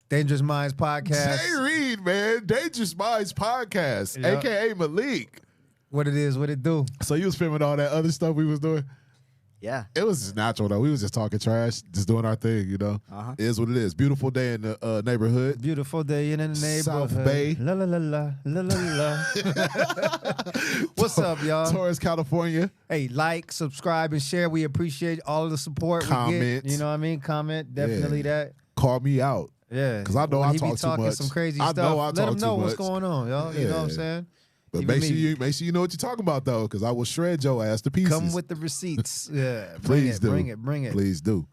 Dangerous Minds podcast. Jay Reed, man. Dangerous Minds podcast, a.k.a. Malik. What it is, what it do. So you was filming all that other stuff we was doing? Yeah. It was just natural, though. We was just talking trash, just doing our thing, you know? It is what it is. Beautiful day in the neighborhood. Beautiful day in the neighborhood. South Bay. La la la la, la la la. What's up, y'all? Torrance, California. Hey, like, subscribe, and share. We appreciate all of the support we Comment. get. You know what I mean? Comment, definitely that. Call me out. Yeah. Because I know When I he be talk too talking much. some crazy I stuff. know I Let talk him know too what's much. going on, y'all. You know what I'm saying? But Even make sure you know what you're talking about, though, because I will shred your ass to pieces. Come with the receipts. Yeah. Please do. Bring it. Please do.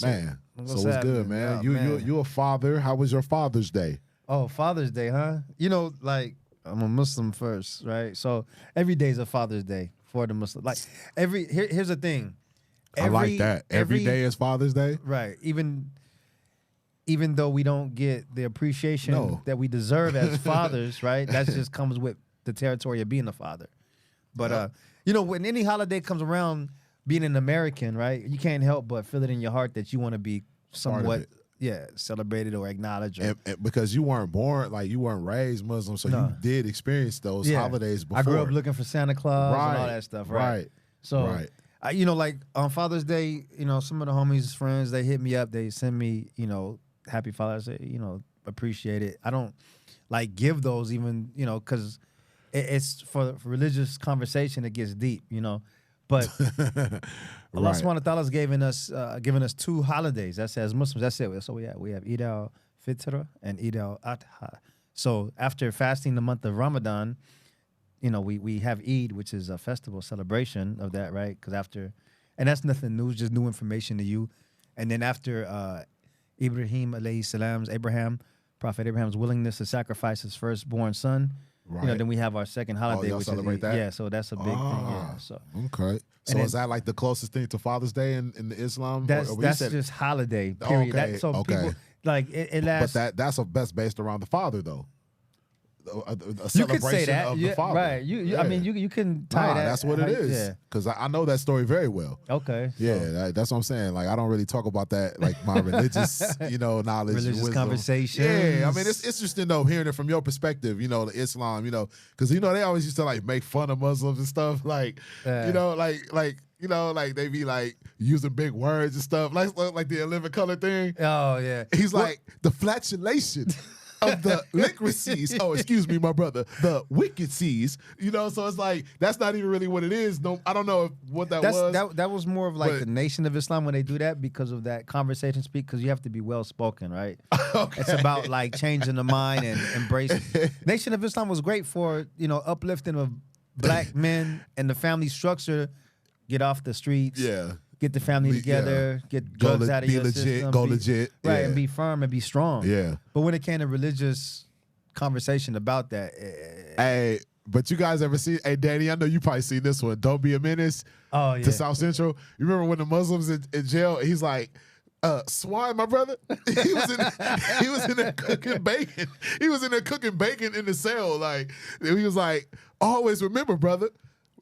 Man, what's so what's good, happening? man? Oh, You a father. How was your Father's Day? Oh, Father's Day, huh? You know, like, I'm a Muslim first, right? So every day is a Father's Day for the Muslim. Like, here's the thing. I like that. Every day is Father's Day? Right. Even though we don't get the appreciation that we deserve as fathers, right? That just comes with the territory of being a father. But, you know, when any holiday comes around, being an American, right, you can't help but feel it in your heart that you want to be somewhat, celebrated or acknowledged. Or, and because you weren't born, like you weren't raised Muslim, so you did experience those holidays before. I grew up looking for Santa Claus and all that stuff, right? So, you know, like on Father's Day, you know, some of the homies, friends, they hit me up. They send me, you know, Happy Father's Day, you know, appreciate it. I don't like give those even, you know, because it's for religious conversation. It gets deep, you know. But Allah subhanahu wa ta'ala has given us two holidays. That's as Muslims. That's it. So we have Eid al-Fitr and Eid al-Adha. So after fasting the month of Ramadan, you know, we have Eid, which is a festival celebration of that, right? Because and that's nothing new, just new information to you. And then after Ibrahim alayhi salam's Prophet Abraham's willingness to sacrifice his firstborn son, you know, then we have our second holiday, which is that? Yeah, so that's a big thing. Yeah, so okay. So is that like the closest thing to Father's Day in the Islam? That's just holiday. Period. Okay. People like it lasts. But that's based around the father, though. A you could say celebration that, of the father. Right? I mean, you can tie that. That's what it is. Yeah. Because I know that story very well. Okay. Yeah, that's what I'm saying. Like I don't really talk about that, like my religious, you know, knowledge, religious conversation. Yeah, I mean, it's interesting though hearing it from your perspective. You know, the Islam. You know, because you know they always used to like make fun of Muslims and stuff. Like, you know, you know, like they be like using big words and stuff, like the 11 color thing. Oh yeah. He's like the flatulation of the liquid seas. Oh, excuse me, my brother. The wicked seas. You know, so it's like that's not even really what it is. No, I don't know what that was. That was more of like the Nation of Islam when they do that because of that conversation speak, because you have to be well spoken, right? Okay. It's about like changing the mind and embracing. Nation of Islam was great for, you know, uplifting of black men and the family structure. Get off the streets. Yeah. Get the family together, get drugs out of your system. Go legit. Right, and be firm and be strong. Yeah. But when it came to religious conversation about that. Hey, but you guys ever see, hey, Danny, I know you probably seen this one. Don't Be a Menace to South Central. You remember when the Muslims in jail, he's like, swine, my brother. He was in there cooking bacon. He was in there cooking bacon in the cell. Like, he was like, always remember, brother.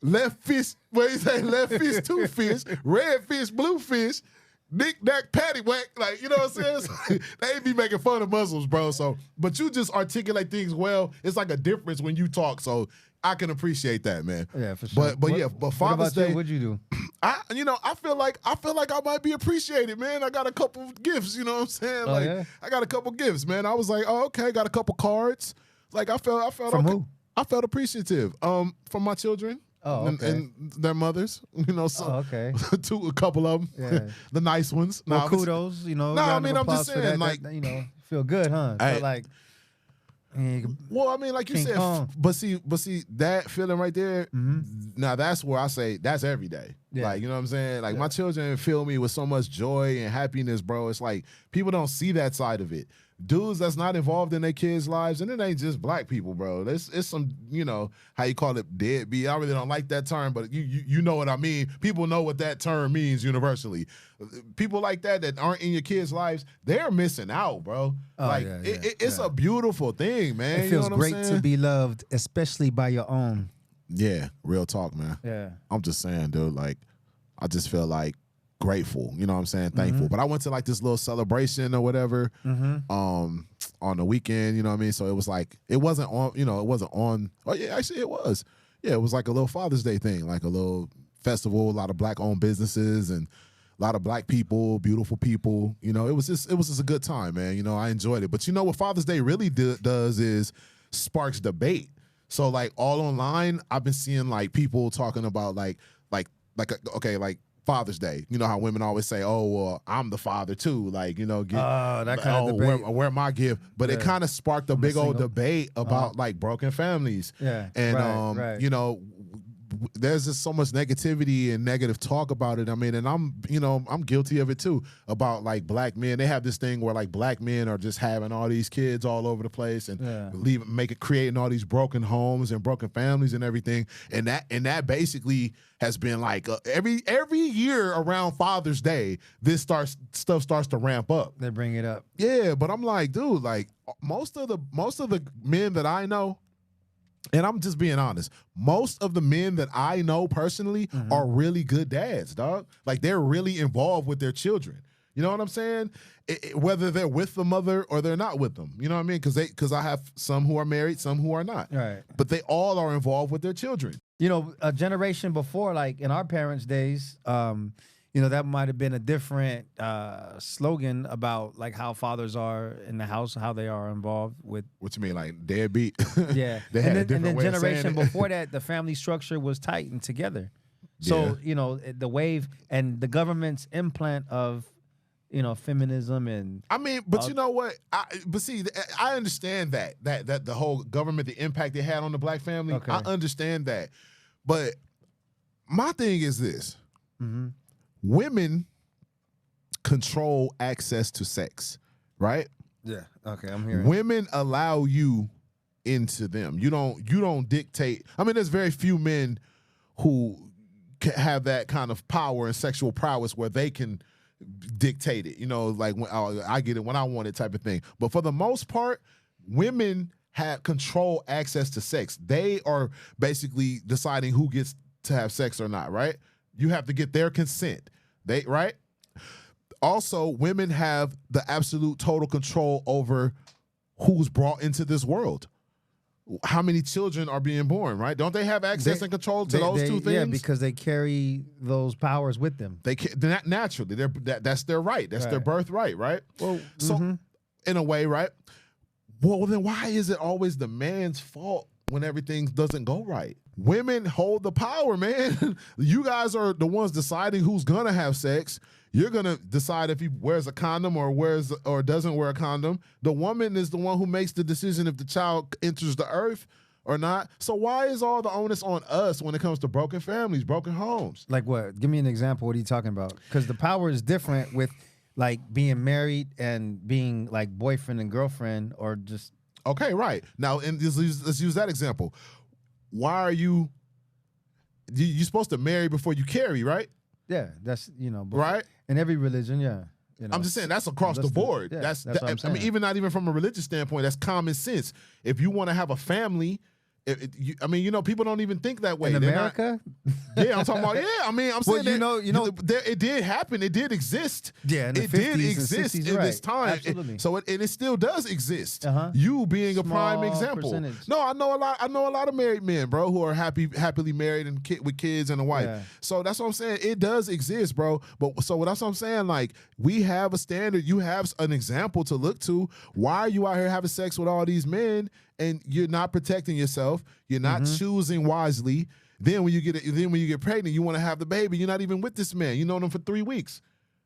Left fish, what you say? Left fish, two fish, red fish, blue fish, knick knack, patty whack. Like, you know what I'm saying? So, they be making fun of Muslims, bro. So, but you just articulate things well. It's like a difference when you talk. So I can appreciate that, man. Yeah, for sure. But Father's Day, what'd you do? I feel like I might be appreciated, man. I got a couple gifts. You know what I'm saying? I got a couple gifts, man. I was like, oh, okay, got a couple cards. Like I felt from who? I felt appreciative. From my children. Oh, okay. And their mothers, you know, so a couple of them, the nice ones. Well, kudos, you know. No, I mean, I'm just saying, like, that, you know, feel good, huh? Hey, like, well, I mean, like you said, but see, that feeling right there. Now that's where I say that's every day. Yeah. Like, you know what I'm saying? Like my children fill me with so much joy and happiness, bro. It's like people don't see that side of it. Dudes that's not involved in their kids' lives, and it ain't just black people, bro. It's some, you know, how you call it, deadbeat. I really don't like that term, but you know what I mean. People know what that term means universally. People like that aren't in your kids' lives, they're missing out, bro. It's a beautiful thing, man. It feels you know great to be loved, especially by your own. Yeah, real talk, man. Yeah. I'm just saying, dude, like, I just feel like grateful, you know what I'm saying, thankful. But I went to like this little celebration or whatever on the weekend, you know what I mean? So it was like, it wasn't on, oh yeah, actually it was. Yeah, it was like a little Father's Day thing, like a little festival, a lot of black-owned businesses and a lot of black people, beautiful people. You know, it was just a good time, man. You know, I enjoyed it. But you know what Father's Day really does is sparks debate. So like all online, I've been seeing like people talking about like Father's Day. You know how women always say, "Oh, well, I'm the father too." Like, you know, that kind of debate. Where my gift? But it kind of sparked a big old debate about like broken families. Yeah, and right. You know, there's just so much negativity and negative talk about it. I mean, and I'm guilty of it too, about like black men. They have this thing where like black men are just having all these kids all over the place and creating all these broken homes and broken families and everything. And that basically has been like every year around Father's Day, this stuff starts to ramp up. They bring it up. Yeah, but I'm like, dude, like most of the men that I know, and I'm just being honest, most of the men that I know personally are really good dads, dog. Like they're really involved with their children. You know what I'm saying? Whether they're with the mother or they're not with them. You know what I mean? Because I have some who are married, some who are not. Right. But they all are involved with their children. You know, a generation before, like in our parents' days, you know, that might have been a different slogan about like how fathers are in the house, how they are involved with. What you mean, like deadbeat? Yeah. They had a different way of saying it. Generation before that, the family structure was tight and together. So, you know, the wave and the government's implant of, you know, feminism and. I mean, but you know what? I understand that the whole government, the impact it had on the black family. Okay. I understand that. But my thing is this. Women control access to sex, right? Yeah. Okay, I'm hearing. Women allow you into them. You don't dictate. I mean, there's very few men who have that kind of power and sexual prowess where they can dictate it. You know, like when I get it when I want it type of thing. But for the most part, women have control access to sex. They are basically deciding who gets to have sex or not, right? You have to get their consent. Right? Also, women have the absolute total control over who's brought into this world. How many children are being born, right? Don't they have access and control to those two things? Yeah, because they carry those powers with them. They're naturally. That's their right. That's their birthright, right? Well, so in a way, right? Well, then why is it always the man's fault when everything doesn't go right? Women hold the power, man. You guys are the ones deciding who's gonna have sex. You're gonna decide if he wears a condom or doesn't wear a condom. The woman is the one who makes the decision if the child enters the earth or not. So why is all the onus on us when it comes to broken families, broken homes? Like what? Give me an example. What are you talking about? Because the power is different with like being married and being like boyfriend and girlfriend or just. Okay, right. Now, let's use that example. Why are you're supposed to marry before you carry, right? Yeah, that's, you know. Right? In every religion, yeah. You know, I'm just saying that's across the board. That's what I'm saying. I mean, even not even from a religious standpoint, that's common sense. If you want to have a family, I mean, you know, people don't even think that way. In America? Yeah, I'm talking about. Yeah, I mean, I'm saying it did happen. It did exist. Yeah, it did exist in this time. Absolutely. It still does exist. You being a prime example. Percentage. No, I know a lot of married men, bro, who are happily married and with kids and a wife. Yeah. So that's what I'm saying. It does exist, bro. But so that's what I'm saying. Like, we have a standard. You have an example to look to. Why are you out here having sex with all these men? And you're not protecting yourself. You're not choosing wisely. Then when you get pregnant, you want to have the baby. You're not even with this man. You know them for 3 weeks.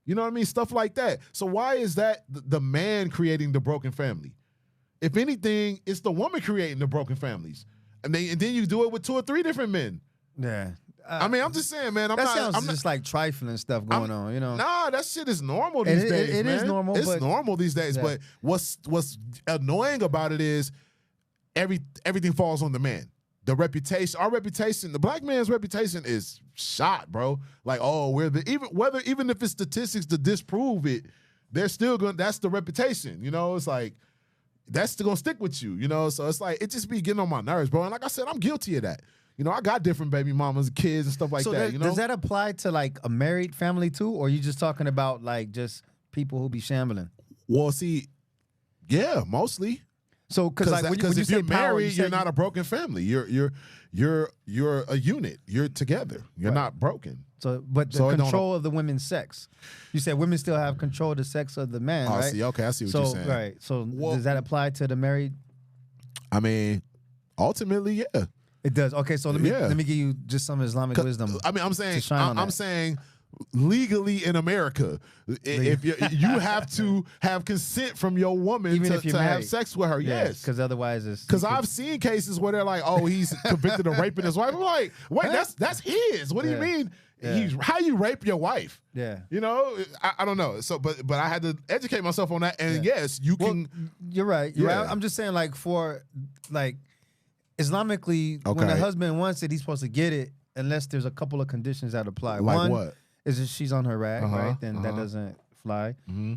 You know what I mean? Stuff like that. So why is that the man creating the broken family? If anything, it's the woman creating the broken families. And then you do it with 2 or 3 different men. Yeah. I mean, I'm just saying, man. I'm just like trifling stuff going on, you know. Nah, that shit is normal these days. It is normal. It's normal these days. Yeah. But what's annoying about it is everything falls on the man. The reputation, our reputation, the black man's reputation is shot, bro. Like, oh, even if it's statistics to disprove it, they're still going. That's the reputation, you know. It's like that's still gonna stick with you, you know. So it's like it just be getting on my nerves, bro. And like I said, I'm guilty of that. You know, I got different baby mamas, kids, and stuff like that. You know, does that apply to like a married family too, or are you just talking about like just people who be shambling? Well, see, yeah, mostly. So, because like, when you if you're married, you're not a broken family. You're a unit. You're together. You're not broken. So, but the control of the women's sex. You said women still have control of the sex of the man, right? See, okay, I see what you're saying. Right. So, does that apply to the married? I mean, ultimately, yeah. It does. Okay, so let me give you just some Islamic wisdom. I mean, I'm saying legally in America, if you have to have consent from your woman even to have sex with her. Yeah, yes, because otherwise it's because I've seen cases where they're like, oh, he's convicted of raping his wife. I'm like, wait, that's his. What do you mean? Yeah. How you rape your wife? Yeah, you know, I don't know. So, but I had to educate myself on that. And yes, you can. You're right. You're right. I'm just saying, like Islamically, when the husband wants it, he's supposed to get it, unless there's a couple of conditions that apply. Like one what? Is if she's on her rag, right? Then that doesn't fly.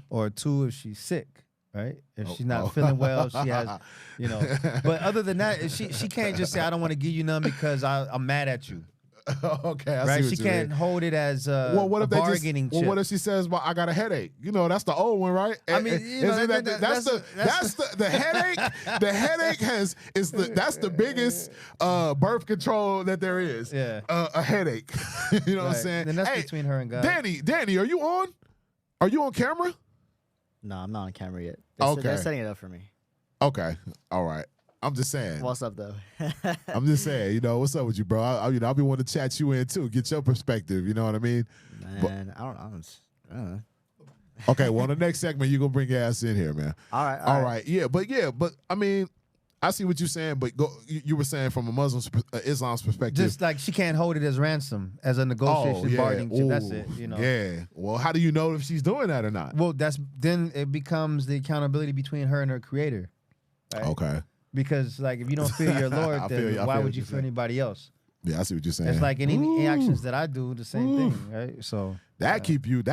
Or two, if she's sick, right? If she's not feeling well, she has, you know. But other than that, she can't just say, I don't want to give you none because I'm mad at you. Okay, I right? see what She can't hold it as a bargaining chip. Well, what if she says, "Well, I got a headache"? You know, that's the old one, right? I mean, that's the headache. The headache that's the biggest birth control that there is. Yeah, a headache. You know what I'm saying? And that's between her and God. Danny, are you on? Are you on camera? No, I'm not on camera yet. They're setting it up for me. Okay, all right. I'm just saying. What's up, though? I'm just saying, you know, what's up with you, bro? I'll be wanting to chat you in, too. Get your perspective, you know what I mean? Man, I don't know. Okay, well, the next segment, you're going to bring your ass in here, man. All right. All right. Yeah, but, I mean, I see what you're saying, but you were saying from a Muslim, Islam's perspective. Just like she can't hold it as ransom, as a negotiation bargaining chip. That's it, you know? Yeah. Well, how do you know if she's doing that or not? Well, then it becomes the accountability between her and her creator. Right? Okay. Because like if you don't fear your Lord, then why would you fear anybody else? Yeah, I see what you're saying. It's like any actions that I do, the same thing, right? So that keep you.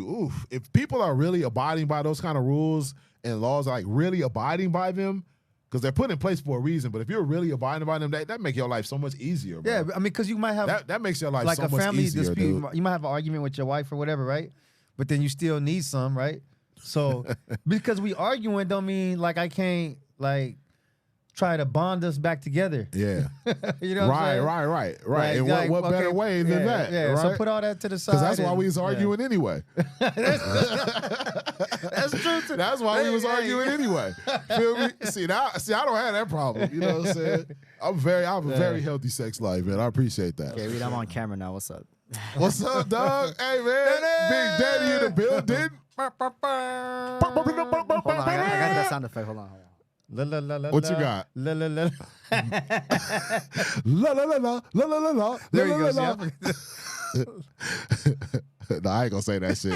Oof. If people are really abiding by those kind of rules and laws, like really abiding by them, because they're put in place for a reason. But if you're really abiding by them, that make your life so much easier, bro. Yeah, I mean, because you might have that makes your life like so a much family easier, dispute. dude. You might have an argument with your wife or whatever, right? But then you still need some, right? So because we arguing don't mean like I can't like try to bond us back together. Yeah. You know what I'm saying? Right. Like, and what better way than that? Yeah. Right? So put all that to the side. Because that's why we was arguing anyway. That's true too. That's why we was arguing anyway. Feel me? See, I don't have that problem. You know what I'm saying? I have a very healthy sex life, man. I appreciate that. Okay, Reed, I'm on camera now. What's up? What's up, dog? Hey, man. Big Daddy in the building. Hold on, I got that sound effect. Hold on. What you got? La la la. La la la la la la la la. There you go. No, I ain't gonna say that shit.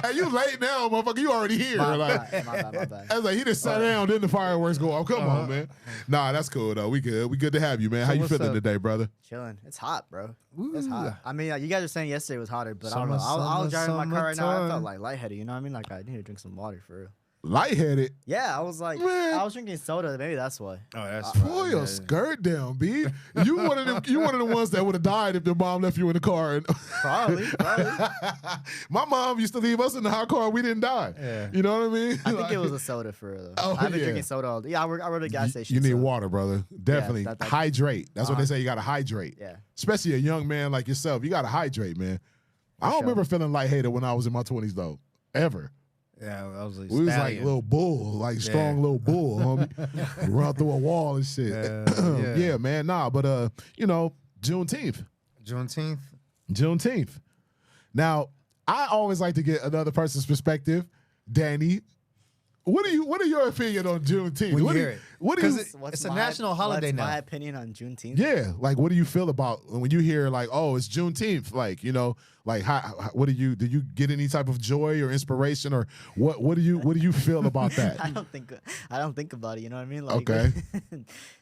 Hey, you late now, motherfucker. You already here. My bad. I was like, he just sat down, then the fireworks go off. Come on, man. Nah, that's cool though. We good. We good to have you, man. How you feeling today, brother? Chilling. It's hot, bro. It's hot. I mean, you guys were saying yesterday was hotter, but I don't know. I was driving my car right now. I felt like lightheaded. You know what I mean? Like I need to drink some water for real. Lightheaded? Yeah, I was like, man. I was drinking soda. Maybe that's why. Oh, that's pull your skirt down, B. You one of them. You one of the ones that would have died if their mom left you in the car. And Probably. My mom used to leave us in the hot car. We didn't die. Yeah. You know what I mean? I think it was a soda for real. I've been drinking soda all day. Yeah, I work at a gas station. You need water, brother. Definitely. hydrate. That's what they say. You got to hydrate. Yeah. Especially a young man like yourself. You got to hydrate, man. I don't remember feeling lightheaded when I was in my 20s, though. Ever. Yeah, I was like, we was like little bull, like strong little bull, homie. Run through a wall and shit. Yeah, man. Nah, but you know, Juneteenth. Now, I always like to get another person's perspective. Danny, what are your opinion on Juneteenth? When you hear it. It's a national holiday now. My opinion on Juneteenth? Yeah, like what do you feel about when you hear like, oh, it's Juneteenth? Like, you know, like what do you get any type of joy or inspiration or what do you feel about that? I don't think about it, you know what I mean? Like, okay.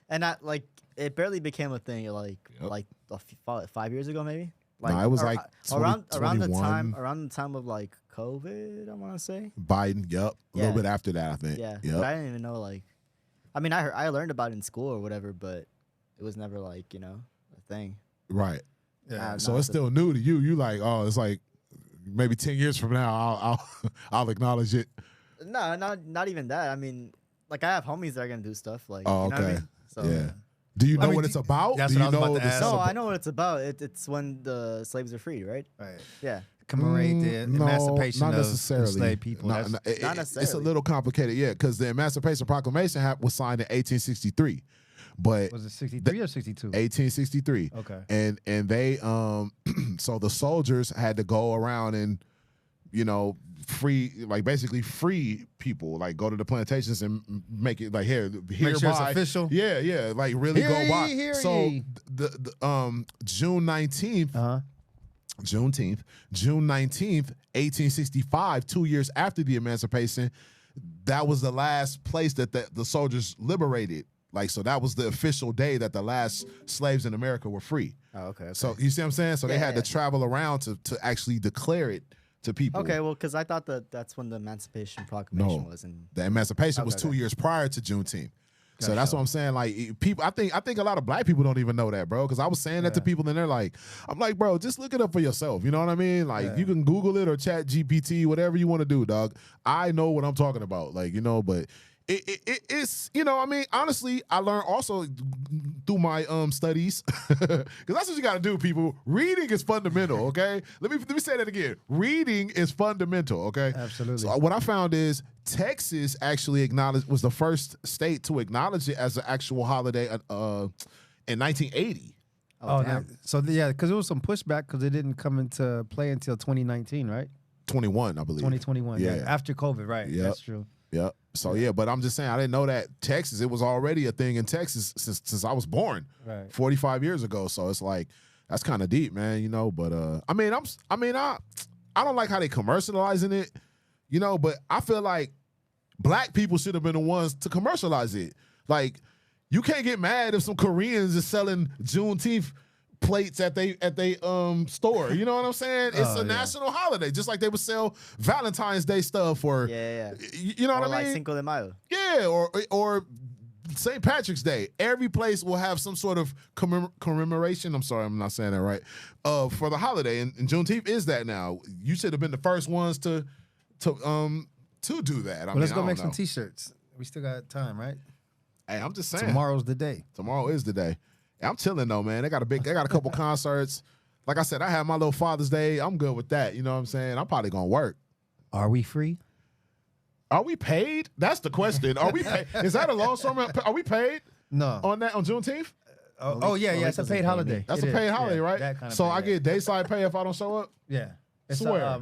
And it barely became a thing like 5 years ago maybe. Like, no, it was like around the time of like COVID, I want to say. Biden, a little bit after that, I think. Yeah, but I didn't even know like. I mean, I learned about it in school or whatever, but It was never like, you know, a thing. Right. Yeah. So it's still new to you. You like, oh, it's like maybe 10 years from now, I'll acknowledge it. No, not even that. I mean, like I have homies that are gonna do stuff like. Oh, you know okay. what I mean? So, yeah. Do you know what it's about? That's do what you I was know about to ask. No, I know what it's about. It's when the slaves are freed, right? Right. Yeah. Commemorate the emancipation not of necessarily. enslaved people. Not It's a necessarily. little complicated, yeah, because the Emancipation Proclamation was signed in 1863, but Was it 63 or 62? 1863. Okay. And they so the soldiers had to go around and, you know, basically free people, like go to the plantations and make it like here Make sure it's official. Yeah, like really Hear go ye, by. hear So ye. the June 19th, June 19th, 1865, 2 years after the emancipation, that was the last place that the soldiers liberated. Like, so that was the official day that the last slaves in America were free. Oh, okay. So you see what I'm saying? So they had to travel around to actually declare it to people. Okay, well, because I thought that's when the Emancipation Proclamation was. And the Emancipation was 2 years prior to Juneteenth. So that's what I'm saying. Like people, I think a lot of black people don't even know that, bro. Because I was saying that to people, and they're like, I'm like, bro, just look it up for yourself. You know what I mean? Like you can Google it or Chat GPT, whatever you want to do, dog. I know what I'm talking about. Like, you know, but it's, you know, I mean, honestly, I learned also through my studies, because that's what you got to do, people. Reading is fundamental, okay? Let me say that again. Reading is fundamental, okay? Absolutely. So what I found is Texas actually was the first state to acknowledge it as an actual holiday in 1980. Oh, so yeah, because there was some pushback because it didn't come into play until 2019, right? 21, I believe. 2021, yeah. After COVID, right? Yep. That's true. Yep. So yeah, but I'm just saying I didn't know that Texas. It was already a thing in Texas since I was born, 45 years ago. So it's like that's kind of deep, man. You know. But I don't like how they commercializing it, you know. But I feel like black people should have been the ones to commercialize it. Like you can't get mad if some Koreans is selling Juneteenth plates at they store. You know what I'm saying? It's a national holiday, just like they would sell Valentine's Day stuff or you know what I mean? Like Cinco de Mayo. Yeah, or St. Patrick's Day. Every place will have some sort of commemoration. I'm sorry, I'm not saying that right. For the holiday, and Juneteenth is that now. You should have been the first ones to do that. Let's go make some T-shirts. We still got time, right? Hey, I'm just saying. Tomorrow's the day. Tomorrow is the day. I'm chilling though, man. They got a couple concerts. Like I said, I had my little Father's Day. I'm good with that. You know what I'm saying? I'm probably gonna work. Are we free? Are we paid? That's the question. Are we paid? Is that a long summer? Are we paid? No. On Juneteenth? Yeah. It's a paid holiday. That's a paid holiday, right? That kind of so I get dayside pay if I don't show up? Yeah. Swear.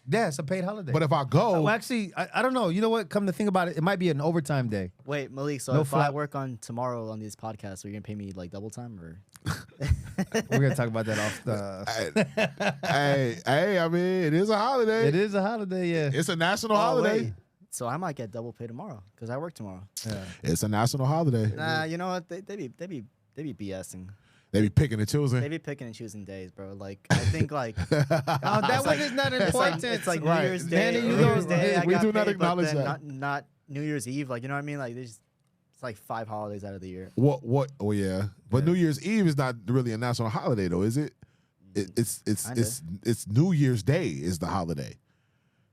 Yeah, it's a paid holiday. But if I go... Well, actually, I don't know. You know what? Come to think about it, it might be an overtime day. Wait, Malik, so if I work on tomorrow on these podcasts, are you going to pay me like double time or... We're going to talk about that off the... hey, I mean, it is a holiday. It is a holiday, yeah. It's a national holiday. Wait. So I might get double pay tomorrow because I work tomorrow. Yeah. It's a national holiday. Nah, you know what? They be BSing. They be picking and choosing. They be picking and choosing days, bro. Like I think like that one is not important. It's like New Year's Day. New Year's Day. We do not acknowledge that. Not New Year's Eve. Like you know what I mean? Like it's like 5 holidays out of the year. What? Oh yeah, but New Year's Eve is not really a national holiday though, is it? It's New Year's Day is the holiday,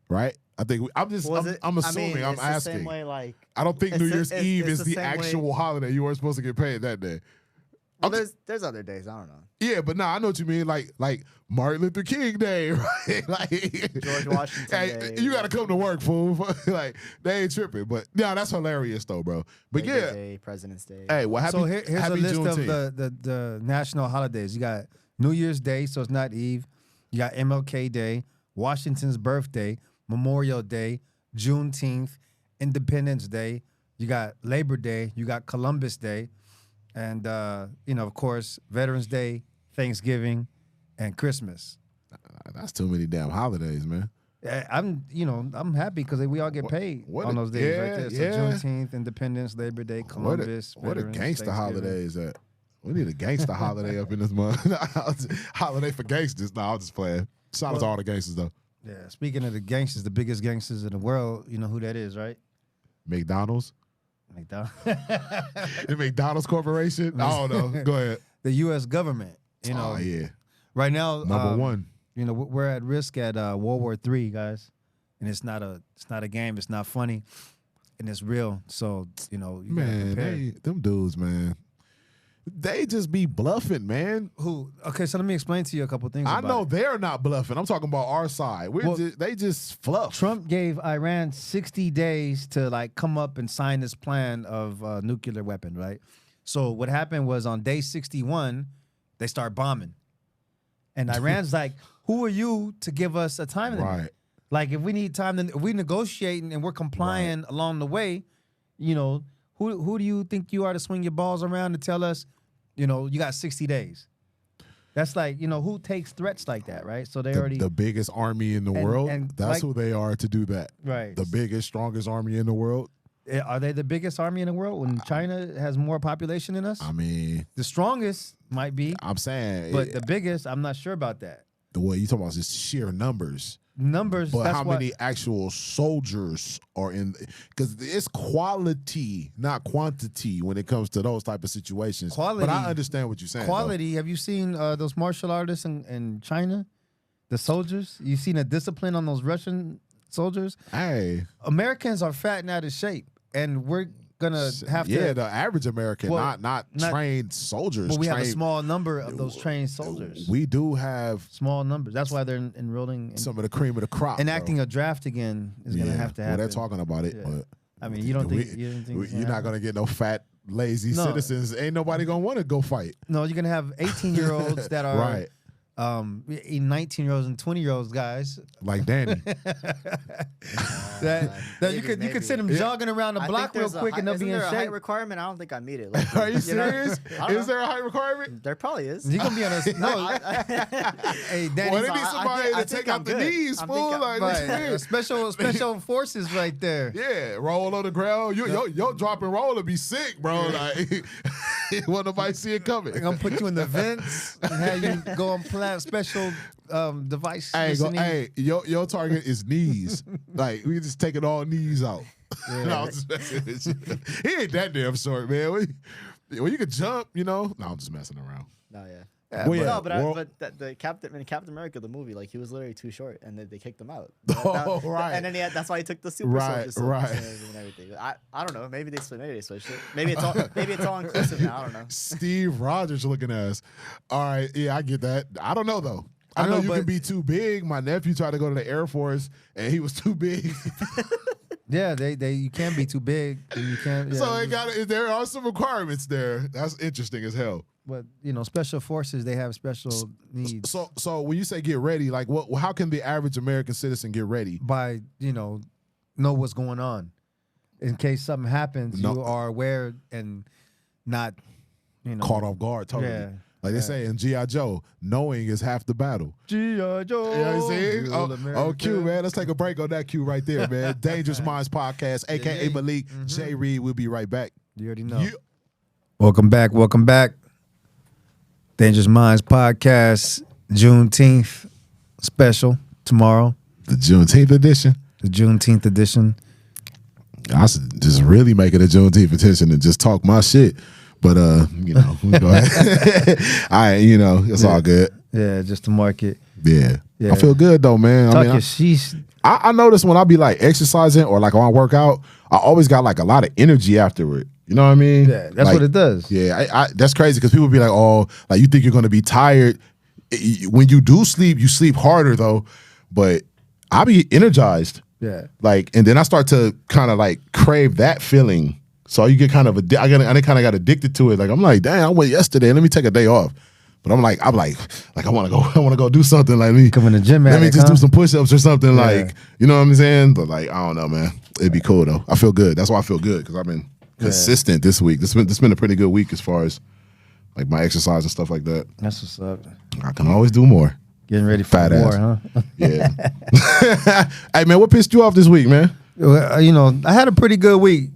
right? I think I'm assuming. I'm asking. The same way, like, I don't think New Year's Eve is the actual holiday. You weren't supposed to get paid that day. Well, there's other days. I don't know. Yeah, but I know what you mean. Like Martin Luther King Day, right? Like George Washington Day. You got to come to work, fool. Like they ain't tripping. But yeah, that's hilarious though, bro. But Labor Day, President's Day. Hey, well, here's a list Juneteenth. of the national holidays. You got New Year's Day, so it's not Eve. You got MLK Day, Washington's birthday, Memorial Day, Juneteenth, Independence Day. You got Labor Day. You got Columbus Day. And, of course, Veterans Day, Thanksgiving, and Christmas. That's too many damn holidays, man. I'm happy because we all get paid on those days right there. So Juneteenth, Independence, Labor Day, Columbus, what a gangster holidays at? We need a gangster holiday up in this month. Holiday for gangsters. No, I'm just playing. Shout out to all the gangsters, though. Yeah, speaking of the gangsters, the biggest gangsters in the world, you know who that is, right? McDonald's? McDonald's. The McDonald's Corporation? I don't know. Go ahead. The U.S. government. You know. Oh, yeah. Right now, number one. You know, we're at risk at World War III, guys, and it's not a game. It's not funny, and it's real. So you know, them dudes, man, they just be bluffing, man. Who? Okay, so let me explain to you a couple things. I know they're not bluffing. I'm talking about our side. They just fluff. Trump gave Iran 60 days to like come up and sign this plan of nuclear weapon, right? So what happened was on day 61, they start bombing. And Iran's like, who are you to give us a time limit? Right. Like, if we need time, then if we negotiating and we're complying along the way, you know, who do you think you are to swing your balls around to tell us, you know, you got 60 days? That's like, you know, who takes threats like that, right? So they already... The biggest army in the world, that's who they are to do that. Right. The biggest, strongest army in the world. Are they the biggest army in the world when China has more population than us? I mean... The strongest might be. I'm saying... But the biggest, I'm not sure about that. The way you talking about is just sheer numbers. Numbers, but how many actual soldiers are in? Because it's quality, not quantity, when it comes to those type of situations. Quality, but I understand what you're saying. Quality. Have you seen those martial artists in China? The soldiers. You seen the discipline on those Russian soldiers? Hey, Americans are fat and out of shape, and we're gonna have to. Yeah, the average American, not trained soldiers. But we have a small number of those trained soldiers. We do have small numbers. That's why they're enrolling. Some of the cream of the crop. Enacting a draft again is gonna have to happen. Well, they're talking about it, but I mean, you don't think you're not gonna get no fat, lazy citizens. Ain't nobody gonna want to go fight. No, you're gonna have 18-year-olds that are right. 19-year-olds and 20-year-olds guys like Danny. that you could send them jogging around the block real quick and they'll be in shape. Is there a height requirement? I don't think I meet it. Like, are you serious? Is there a height requirement? There probably is. You're gonna be on a hey, Danny. Well, they need somebody to take out the knees, fool. Like special forces right there. Yeah, roll on the ground. Your drop and roll will be sick, bro. Like, won't nobody see it coming. They're gonna put you in the vents and have you go and plan special device. Hey, your target is knees. Like, we just taking all knees out. Yeah. No, he ain't that damn short, man. Well, you could jump, you know. No, I'm just messing around. No, yeah. But the Captain America, the movie, like, he was literally too short, and they kicked him out. Right. And then that's why he took the super soldier and everything. I don't know. Maybe they switched it. Maybe it's all inclusive now. I don't know. Steve Rogers looking ass. All right, yeah, I get that. I don't know though. I know you can be too big. My nephew tried to go to the Air Force, and he was too big. Yeah, you can't be too big. And you can't. Yeah, so there are some requirements there. That's interesting as hell. But you know, special forces, they have special needs. So when you say get ready, like how can the average American citizen get ready? By know what's going on, in case something happens, you are aware and not caught off guard. Totally. Yeah. Like they say in G.I. Joe, knowing is half the battle. G.I. Joe. You know what I'm saying? Oh, Q, man. Let's take a break on that Q right there, man. Dangerous Minds Podcast, a.k.a. Malik. J. Reed. We'll be right back. You already know. Yeah. Welcome back. Dangerous Minds Podcast, Juneteenth special tomorrow. The Juneteenth edition. I should just really make it a Juneteenth edition and just talk my shit. But we go ahead. It's all good. Yeah, just to mark it. Yeah. I feel good though, man. I notice when I be like exercising or like when I work out, I always got like a lot of energy afterward. You know what I mean? Yeah, that's what it does. Yeah, that's crazy because people be like, oh, like you think you're gonna be tired. When you do sleep, you sleep harder though. But I be energized. Yeah. Like, and then I start to kind of like crave that feeling. So you get kind of I kind of got addicted to it. Like I'm like, damn, I went yesterday. Let me take a day off. But I'm like, I want to go do something. Like me come in the gym. Let me just do some push-ups or something. Yeah. Like, you know what I'm saying? But like, I don't know, man. It'd be cool though. I feel good. That's why I feel good because I've been consistent this week. This been a pretty good week as far as like my exercise and stuff like that. That's what's up. I can always do more. Getting ready for the war, huh? Yeah. Hey man, what pissed you off this week, man? I had a pretty good week.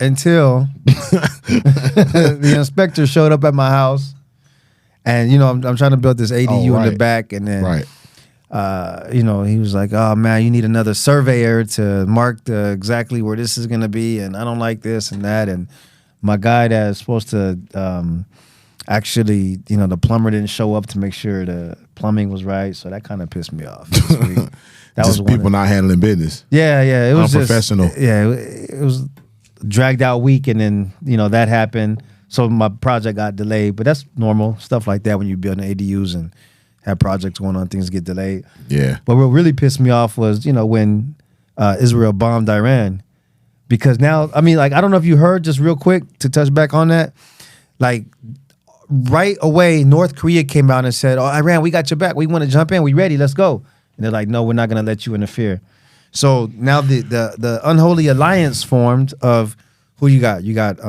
Until the inspector showed up at my house, and I'm trying to build this ADU in the back, and then you know, he was like, "Oh man, you need another surveyor to mark exactly where this is gonna be, and I don't like this and that." And my guy that's supposed to actually, you know, the plumber didn't show up to make sure the plumbing was right, so that kind of pissed me off. That just was people not handling business. Yeah, it was unprofessional. It was dragged out week, and then you know that happened, so my project got delayed. But that's normal stuff like that when you build ADUs and have projects going on, things get delayed. Yeah. But what really pissed me off was, you know, when Israel bombed Iran, because now, I mean, like, I don't know if you heard, just real quick to touch back on that, like right away, North Korea came out and said, "Oh, Iran, we got your back. We want to jump in. We ready. Let's go." And they're like, "No, we're not going to let you interfere." So now the unholy alliance formed of who you got. You got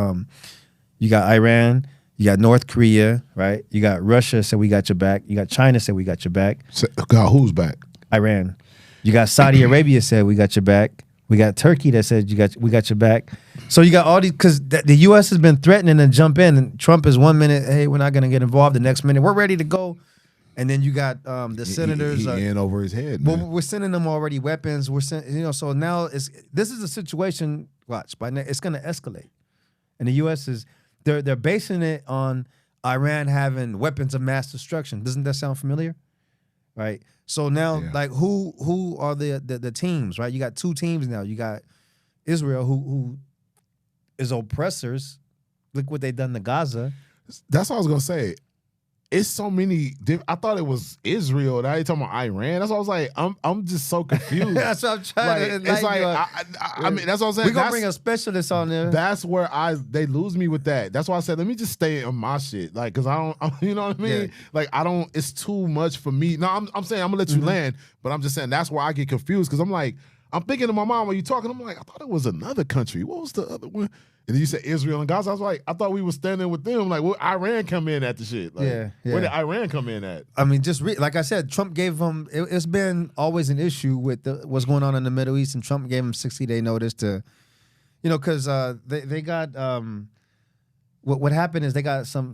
Iran. You got North Korea, right? You got Russia said we got your back. You got China said we got your back. God, who's back? Iran. You got Saudi Arabia said we got your back. We got Turkey that said we got your back. So you got all these, because the U.S. has been threatening to jump in, and Trump is 1 minute, hey, we're not going to get involved. The next minute, we're ready to go. And then you got the senators. He in over his head. Well, we're sending them already weapons. We're sending, you know, so now this is a situation. Watch, by now it's going to escalate, and the U.S. is they're basing it on Iran having weapons of mass destruction. Doesn't that sound familiar? Right. So now, like, who are the teams? Right. You got two teams now. You got Israel, who is oppressors. Look what they've done to Gaza. That's what I was gonna say. It's so many. I thought it was Israel. Now you talking about Iran. That's what I was like. I'm just so confused. That's what I'm trying to. It's like I mean, that's what I'm saying. We're gonna bring a specialist on there. That's where they lose me with that. That's why I said let me just stay on my shit. Like, cause I don't. You know what I mean? Yeah. Like, I don't. It's too much for me. No, I'm saying I'm gonna let you land, but I'm just saying that's where I get confused, because I'm like, I'm thinking to my mom when you talking. I'm like, I thought it was another country. What was the other one? And then you said Israel and Gaza. I was like, I thought we were standing with them. Like, where Iran come in at the shit? Like, yeah. Where did Iran come in at? I mean, just like I said, Trump gave them. It's been always an issue with what's going on in the Middle East, and Trump gave them 60-day notice to, you know, because they got what happened is they got some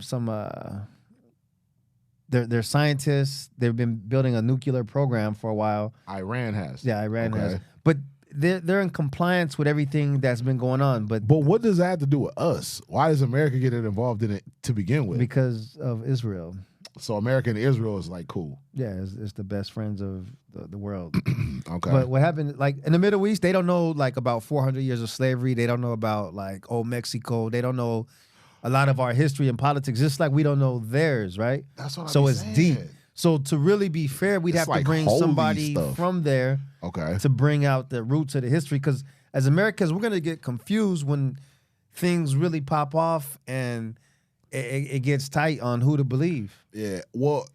they're scientists. They've been building a nuclear program for a while. Iran has. Yeah, Iran has. But they're in compliance with everything that's been going on. But what does that have to do with us? Why does America get involved in it to begin with? Because of Israel. So America and Israel is like cool. Yeah, it's the best friends of the world. Okay. But what happened, like in the Middle East, they don't know like about 400 years of slavery. They don't know about like old Mexico. They don't know a lot of our history and politics, just like we don't know theirs, right? That's what So it's deep. So to really be fair, we'd have to bring somebody from there to bring out the roots of the history. Because as Americans, we're going to get confused when things really pop off and it gets tight on who to believe. Yeah. Well,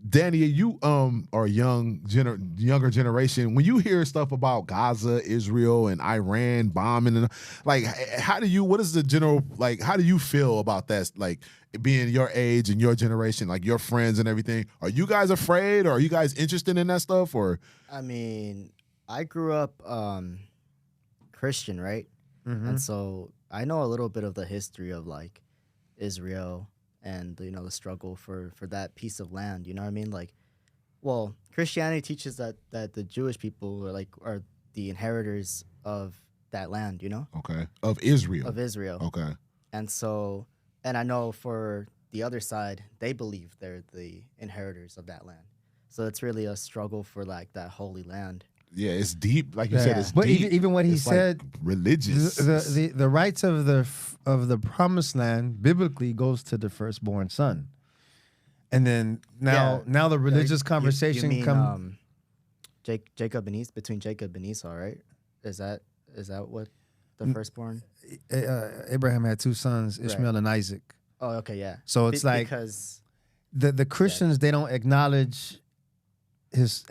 Danny, you are younger generation. When you hear stuff about Gaza, Israel, and Iran bombing, and like, what is the general, like, how do you feel about that? Like, being your age and your generation, like your friends and everything, are you guys afraid, or are you guys interested in that stuff? Or, I mean, I grew up Christian, right? Mm-hmm. And so I know a little bit of the history of like Israel and, you know, the struggle for that piece of land. You know what I mean? Like, well, Christianity teaches that the Jewish people are the inheritors of that land. You know? Okay. Of Israel. Of Israel. Okay. And so. And I know for the other side, they believe they're the inheritors of that land. So it's really a struggle for like that holy land. Yeah, it's deep. Like you said, it's but deep. Even what he said, like religious. The rights of the promised land biblically goes to the firstborn son. And then now the religious conversation you mean, Jacob and Esau, between Jacob and Esau, right? Is that what the firstborn? Abraham had two sons, Ishmael and Isaac. Oh, okay, yeah. So it's because the Christians, they don't acknowledge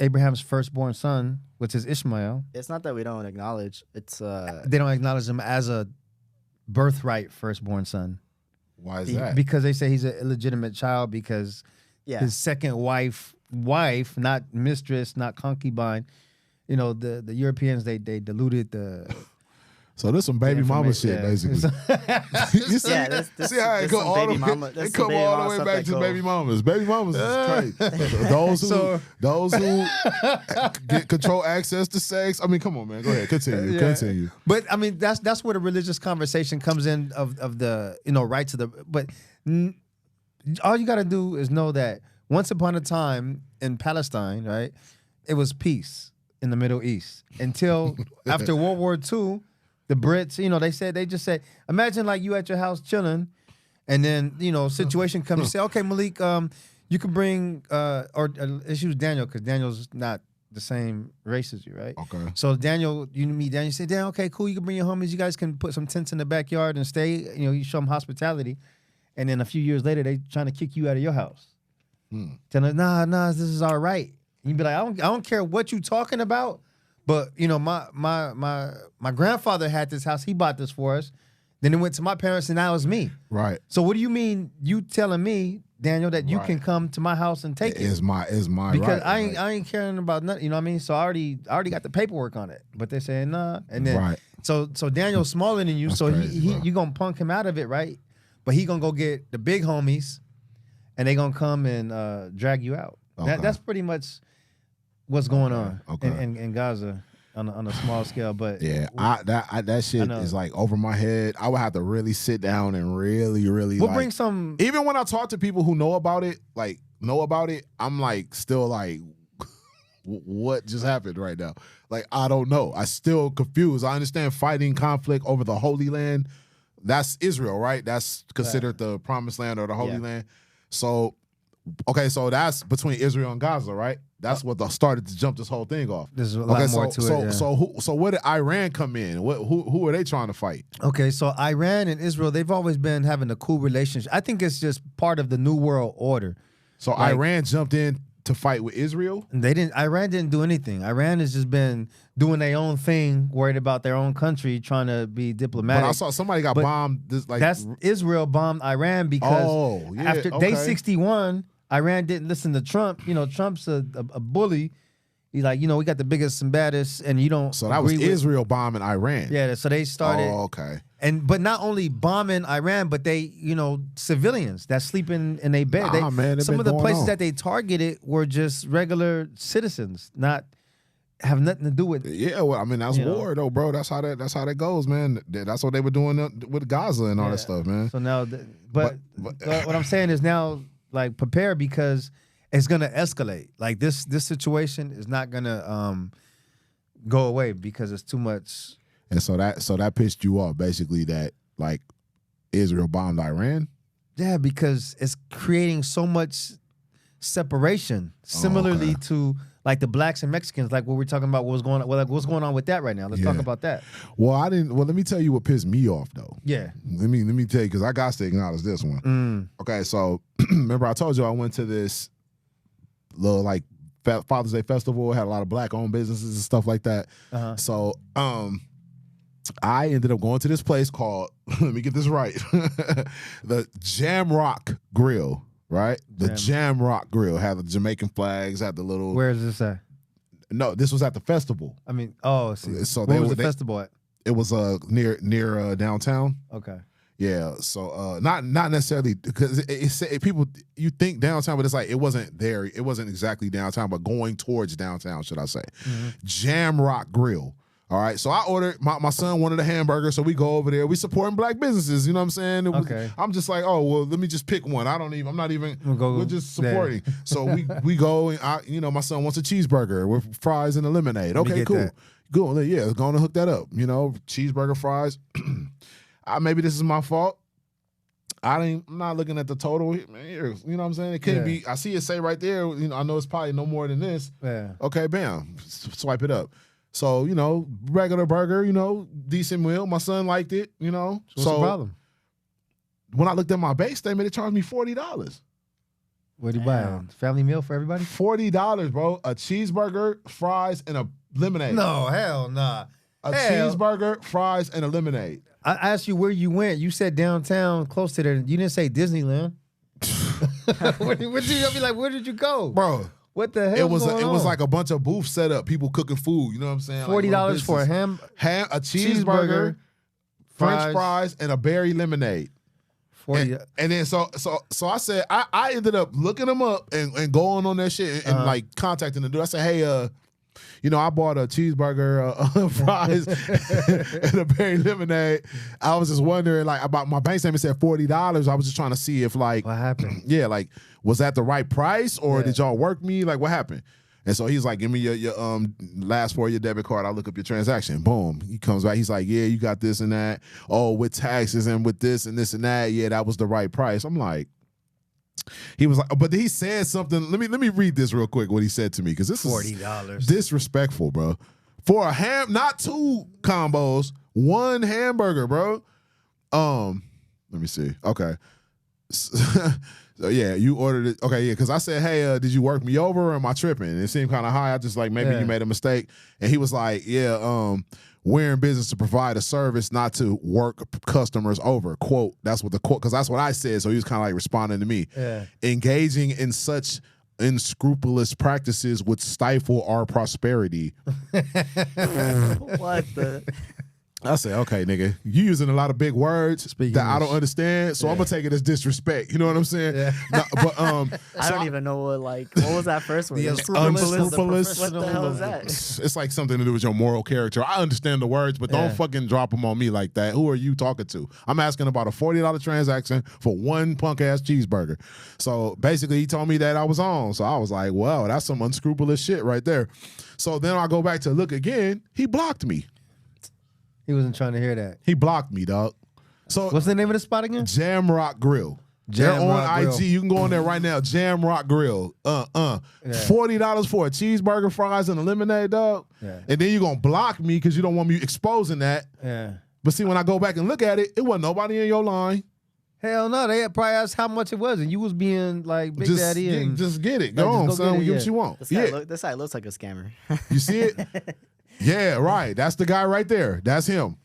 Abraham's firstborn son, which is Ishmael. It's not that we don't acknowledge. It's they don't acknowledge him as a birthright firstborn son. Why is that? Because they say he's an illegitimate child because his second wife, not mistress, not concubine. You know, the Europeans they diluted the So there's some baby mama shit, basically. You see, see how it go all the way? It come all the way back to baby mamas. Baby mamas is crazy. those who get control access to sex. I mean, come on, man. Go ahead, continue. Continue. But I mean, that's where the religious conversation comes in of the right to the. But all you got to do is know that once upon a time in Palestine, right, it was peace in the Middle East until after World War II. The Brits, they just said, imagine like you at your house chilling, and then situation comes. You say, okay, Malik, you can bring or let's use Daniel because Daniel's not the same race as you, right? Okay. So Daniel, you meet Daniel, you say, Daniel, okay, cool, you can bring your homies. You guys can put some tents in the backyard and stay. You show them hospitality, and then a few years later, they trying to kick you out of your house. Telling them, nah, this is all right. And you be like, I don't care what you talking about. But my grandfather had this house. He bought this for us. Then it went to my parents, and now it's me. Right. So what do you mean you telling me, Daniel, that you can come to my house and take it? It's my because right. I ain't caring about nothing. You know what I mean? So I already got the paperwork on it. But they saying nah. And then so Daniel's smaller than you, so crazy, you gonna punk him out of it, right? But he gonna go get the big homies, and they gonna come and drag you out. Okay. That's pretty much what's going on in Gaza on a small scale. But yeah, that shit is like over my head. I would have to really sit down and really we'll bring some. Even when I talk to people who know about it, I'm like still like, what just happened right now? Like, I don't know. I still confused. I understand fighting conflict over the Holy Land. That's Israel, right? That's considered the Promised Land or the Holy Land. So, okay, so that's between Israel and Gaza, right? That's what started to jump this whole thing off. There's a lot more to it. So where did Iran come in? Who are they trying to fight? Okay, so Iran and Israel, they've always been having a cool relationship. I think it's just part of the New World Order. So Iran jumped in to fight with Israel? Iran didn't do anything. Iran has just been doing their own thing, worried about their own country, trying to be diplomatic. But I saw somebody got bombed. That's Israel bombed Iran because after day 61. Iran didn't listen to Trump. Trump's a bully. He's like, we got the biggest and baddest, and you don't. So that was Israel bombing Iran. Yeah, so they started. Oh, okay. But not only bombing Iran, but they, civilians that sleep in a bed. Some of the places that they targeted were just regular citizens, not have nothing to do with. Yeah, well, I mean that's war though, bro. That's how that goes, man. That's what they were doing with Gaza and all that stuff, man. So now, but what I'm saying is now. Like prepare because it's gonna escalate. Like this situation is not gonna go away because it's too much. And so that pissed you off basically that like Israel bombed Iran? Yeah, because it's creating so much separation. Similarly to like the blacks and Mexicans, like what we're talking about, what's going on with that right now? Let's talk about that. Well, let me tell you what pissed me off though. Yeah. Let me tell you, because I got to acknowledge this one. Okay, so remember I told you I went to this little like Father's Day festival, had a lot of black owned businesses and stuff like that. So I ended up going to this place called, let me get this right, the Jamrock Grill. Right? The Jamrock Grill had the Jamaican flags, had the little. Where is this at? No, this was at the festival. I mean, so where was the festival at? It was near downtown. Okay. Yeah, so not necessarily because people you think downtown, but it's like it wasn't there. It wasn't exactly downtown, but going towards downtown, should I say? Jamrock Grill. All right, so I ordered, my son wanted a hamburger, so we go over there. We supporting black businesses, you know what I'm saying? Okay. I'm just like, oh, well, let me just pick one. We're just supporting. So we go, and my son wants a cheeseburger with fries and a lemonade. Okay, cool. Good, yeah, going to hook that up. Cheeseburger, fries. Maybe this is my fault. I'm not looking at the total here. You know what I'm saying? It could be, I see it say right there, I know it's probably no more than this. Yeah. Okay, bam, swipe it up. So, regular burger, decent meal. My son liked it, What's the problem? When I looked at my base statement, it charged me $40. What do you buy? Family meal for everybody? $40, bro. A cheeseburger, fries, and a lemonade. No, hell nah. Cheeseburger, fries, and a lemonade. I asked you where you went. You said downtown, close to there. You didn't say Disneyland. Where did you go? Bro. What the hell? It was like a bunch of booths set up, people cooking food. You know what I'm saying? $40 for a a cheeseburger, French fries, and a berry lemonade. 40. And then so I said I ended up looking them up and going on that shit and like contacting the dude. I said, hey, you know, I bought a cheeseburger, fries, and a berry lemonade. I was just wondering, like, about my bank statement said $40. I was just trying to see if, like, what happened? Yeah, like, was that the right price or did y'all work me? Like, what happened? And so he's like, give me your last four of your debit card. I'll look up your transaction. Boom. He comes back. He's like, yeah, you got this and that. Oh, with taxes and with this and this and that. Yeah, that was the right price. I'm like, he was like, but he said something. Let me read this real quick, what he said to me, because this $40. is disrespectful, bro. For a not two combos, one hamburger, bro. Let me see. Okay. So yeah, you ordered it. Okay, yeah, because I said, hey, did you work me over or am I tripping? And it seemed kind of high. I just like, maybe you made a mistake. And he was like, yeah, we're in business to provide a service, not to work customers over. Quote, that's what the quote, because that's what I said. So he was kind of like responding to me. Yeah. Engaging in such unscrupulous practices would stifle our prosperity. What the? I say, okay, nigga, you using a lot of big words that I don't understand, so I'm gonna take it as disrespect. You know what I'm saying? Yeah. No, but I don't even know what was that first one? The unscrupulous. What the hell is that? It's like something to do with your moral character. I understand the words, but don't fucking drop them on me like that. Who are you talking to? I'm asking about a $40 transaction for one punk ass cheeseburger. So basically, he told me that I was on. So I was like, wow, that's some unscrupulous shit right there. So then I go back to look again. He blocked me. He wasn't trying to hear that. He blocked me, dog. So what's the name of the spot again? Jamrock Grill. They're on IG. You can go on there right now. Jamrock Grill. $40 for a cheeseburger, fries, and a lemonade, dog. Yeah. And then you're gonna block me because you don't want me exposing that. Yeah. But see, when I go back and look at it, it wasn't nobody in your line. Hell no, they had probably asked how much it was, and you was being like Big Daddy. And just get it. Go on, son. Get what you want. This guy looks like a scammer. You see it? Yeah, right. That's the guy right there. That's him.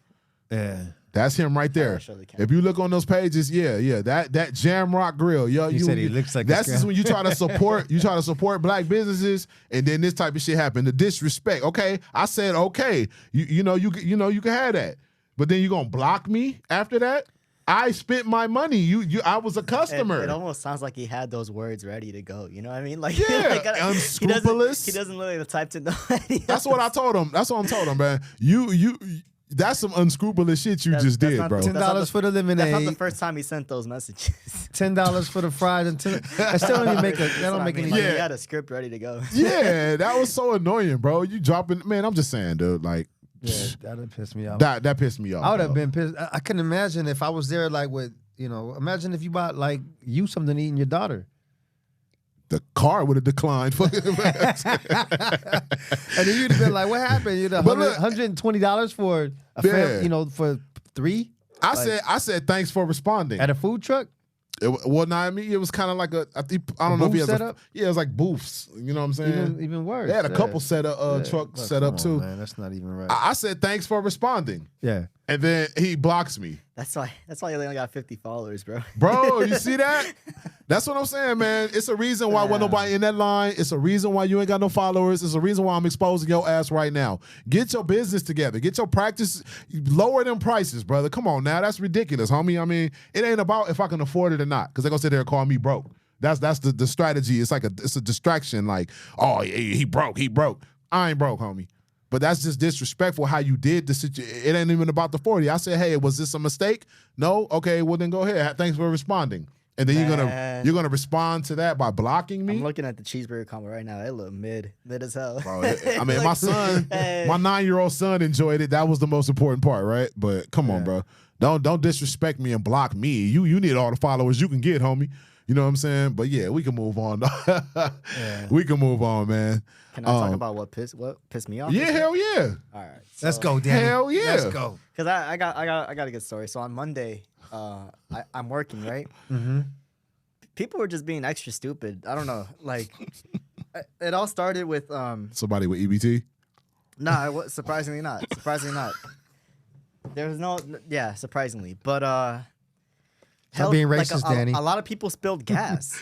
Yeah. That's him right there. If you look on those pages, that Jamrock Grill. Yo, you said he looks like that's just when you try to support black businesses, and then this type of shit happen. The disrespect. Okay, I said okay. You know you can have that, but then you gonna block me after that? I spent my money. I was a customer. It almost sounds like he had those words ready to go. You know what I mean? Like, yeah, unscrupulous. He doesn't look like the type to know. That's what I told him. That's what I told him, man. That's some unscrupulous shit you just did, bro. $10 for the lemonade. That's not the first time he sent those messages. $10 for the fries and I still don't even make a. That don't make any. Like, he had a script ready to go. Yeah, that was so annoying, bro. You dropping, man. I'm just saying, dude. Like. Yeah, that'd piss me off. That pissed me off. I would have been pissed. I couldn't imagine if I was there, like with imagine if you bought like you something to eat and your daughter. The car would have declined. And then you'd have been like, "What happened? You know, $120 for for three." I said thanks for responding at a food truck. It was kind of like I don't know if he has it was like booths. You know what I'm saying? Even worse. They had a couple trucks set up too. Man, that's not even right. I said thanks for responding. Yeah. And then he blocks me. That's why you only got 50 followers, bro. Bro, you see that? That's what I'm saying, man. It's a reason why wasn't nobody in that line. It's a reason why you ain't got no followers. It's a reason why I'm exposing your ass right now. Get your business together. Get your practice. Lower them prices, brother. Come on now. That's ridiculous, homie. I mean, it ain't about if I can afford it or not, because they're going to sit there and call me broke. That's the strategy. It's like it's a distraction. Like, oh, he broke. I ain't broke, homie. But that's just disrespectful how you did the situation. It ain't even about the 40. I said, hey, was this a mistake? No? Okay, well then go ahead. Thanks for responding. And then you're gonna respond to that by blocking me. I'm looking at the cheeseburger combo right now. They look mid as hell. Bro, I mean, my son, my 9-year-old son enjoyed it. That was the most important part, right? But come on, bro. Don't disrespect me and block me. You need all the followers you can get, homie. You know what I'm saying? But yeah, we can move on. We can move on, man. Can I talk about what pissed me off? Yeah, hell yeah. All right. So, let's go, Danny. Hell yeah. Let's go. Because I got a good story. So on Monday, I'm working, right? Mm-hmm. People were just being extra stupid. I don't know. Like, it all started with somebody with EBT? No, surprisingly not. There was surprisingly. But stop being racist, like Danny. A lot of people spilled gas.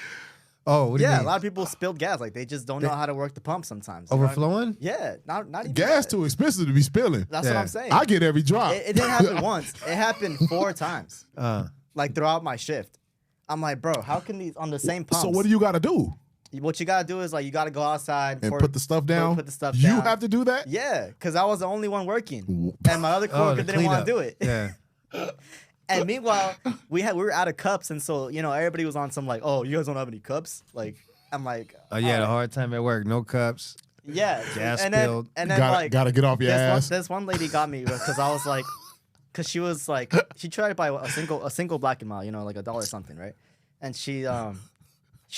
Oh, what do you mean? A lot of people spilled gas. Like they just don't know how to work the pump sometimes. Overflowing? Yeah, not even gas too expensive to be spilling. That's what I'm saying. I get every drop. It didn't happen once. It happened 4 times. Like throughout my shift. I'm like, bro, how can these on the same pumps? So what do you got to do? What you gotta do is like you gotta go outside and put the stuff down. Put the stuff down. You have to do that. Yeah, because I was the only one working, and my other coworker didn't want to do it. Yeah. And meanwhile, we were out of cups, and so everybody was on some like, oh, you guys don't have any cups. Like I'm like, oh yeah, the hard time at work, no cups. Yeah, gas spilled. And then gotta get off your ass. This one lady got me because I was like, because she was like, she tried to buy a single Black and Mild, like $1 or something, right? And she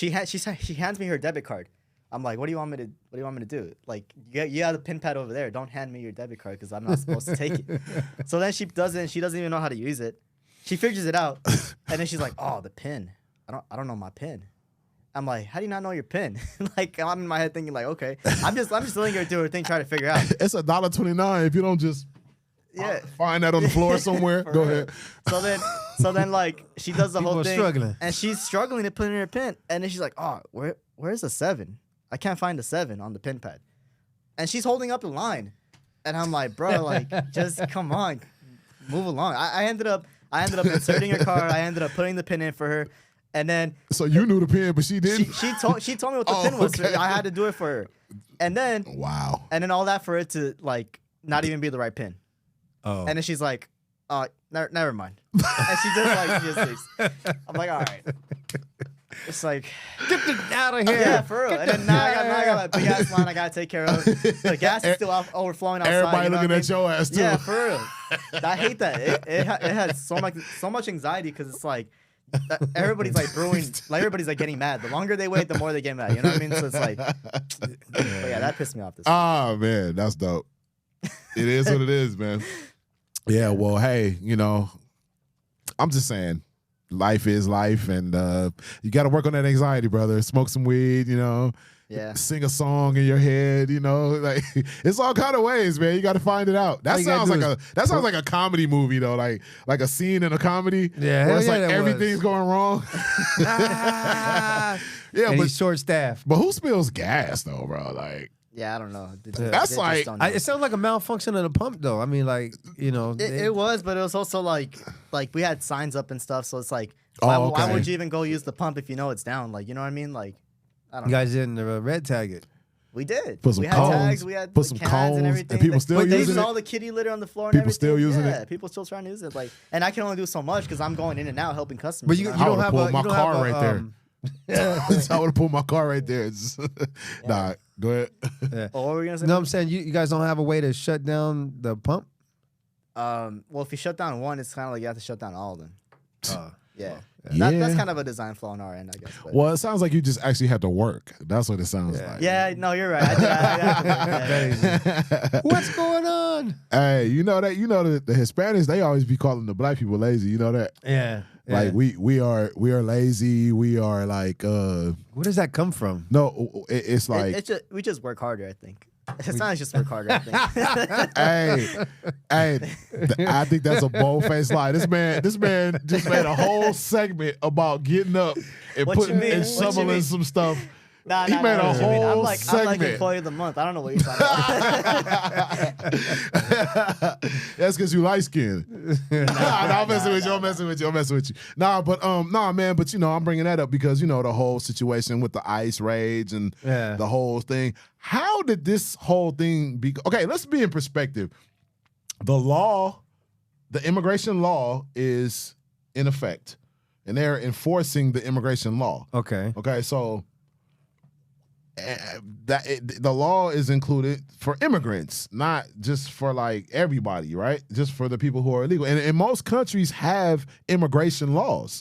hands me her debit card. I'm like, what do you want me to do? Like, you have the pin pad over there. Don't hand me your debit card because I'm not supposed to take it. So then she doesn't even know how to use it. She figures it out, and then she's like, oh, the pin. I don't know my pin. I'm like, how do you not know your pin? Like, I'm in my head thinking like, okay, I'm just letting her do her thing, try to figure it out. It's $1.29 if you don't just find that on the floor somewhere. Go ahead. So then like she does the whole thing, struggling. And she's struggling to put in her pin, and then she's like, oh, where's the 7? I can't find the 7 on the pin pad, and she's holding up the line, and I'm like, bro, like just come on, move along. I ended up inserting her card. I ended up putting the pin in for her. And then so you knew the pin, but she didn't. She told me what the pin was. Okay. So I had to do it for her. And then And then all that for it to like not even be the right pin. Oh. And then she's like, never mind. And she just leaves. I'm like, all right. It's like, get out of here. Yeah, for real. And then now I got a big ass line I gotta take care of. The gas is still overflowing outside. Everybody looking at your ass too. Yeah, for real. I hate that. It had so much anxiety because it's like. Everybody's like brewing, like everybody's like getting mad. The longer they wait, the more they get mad. You know what I mean? So it's like, but yeah, that pissed me off. Man, that's dope. It is what it is, man. Yeah, well, hey, I'm just saying, life is life, and you got to work on that anxiety, brother. Smoke some weed, Yeah. Sing a song in your head, like it's all kind of ways, man. You got to find it out. That sounds like a comedy movie though, like a scene in a comedy. Yeah, where it's like everything's going wrong. Yeah, and but he's short staffed. But who spills gas though, bro? Like, yeah, I don't know. That's like it sounds like a malfunction of the pump though. I mean, like it was, but it was also like we had signs up and stuff, so it's like why would you even go use the pump if you know it's down? Like, you know what I mean? Like. You guys didn't red tag it. We did. Put some had cones, tags. We had put some cones, and everything. And people still using it. All the kitty litter on the floor. And people still using it. People still trying to use it. Like, and I can only do so much because I'm going in and out helping customers. But you don't have my car right there. I would have pulled my car right there. Nah, go ahead. Yeah. What were we gonna say? No, I'm saying you guys don't have a way to shut down the pump. Well, if you shut down one, it's kind of like you have to shut down all of them. Yeah. Yeah. That's kind of a design flaw on our end, I guess. But. Well, it sounds like you just actually have to work. That's what it sounds like. Yeah, no, you're right. What's going on? Hey, the Hispanics, they always be calling the black people lazy. You know that? Yeah. Like we are lazy. We are like. Where does that come from? No, it's like we just work harder, I think. It's not just work harder, I think. I think that's a bold-faced lie. This man just made a whole segment about getting up and shoveling some stuff. He made a whole segment. I'm like employee of the month. I don't know what you're talking about. That's because you light skinned. I'm messing with you. Nah, man. But I'm bringing that up because the whole situation with the ICE raids and the whole thing. How did this whole thing be? Okay, let's be in perspective. The immigration law is in effect, and they're enforcing the immigration law. Okay, so. The law is included for immigrants, not just for like everybody, right? Just for the people who are illegal. And most countries have immigration laws.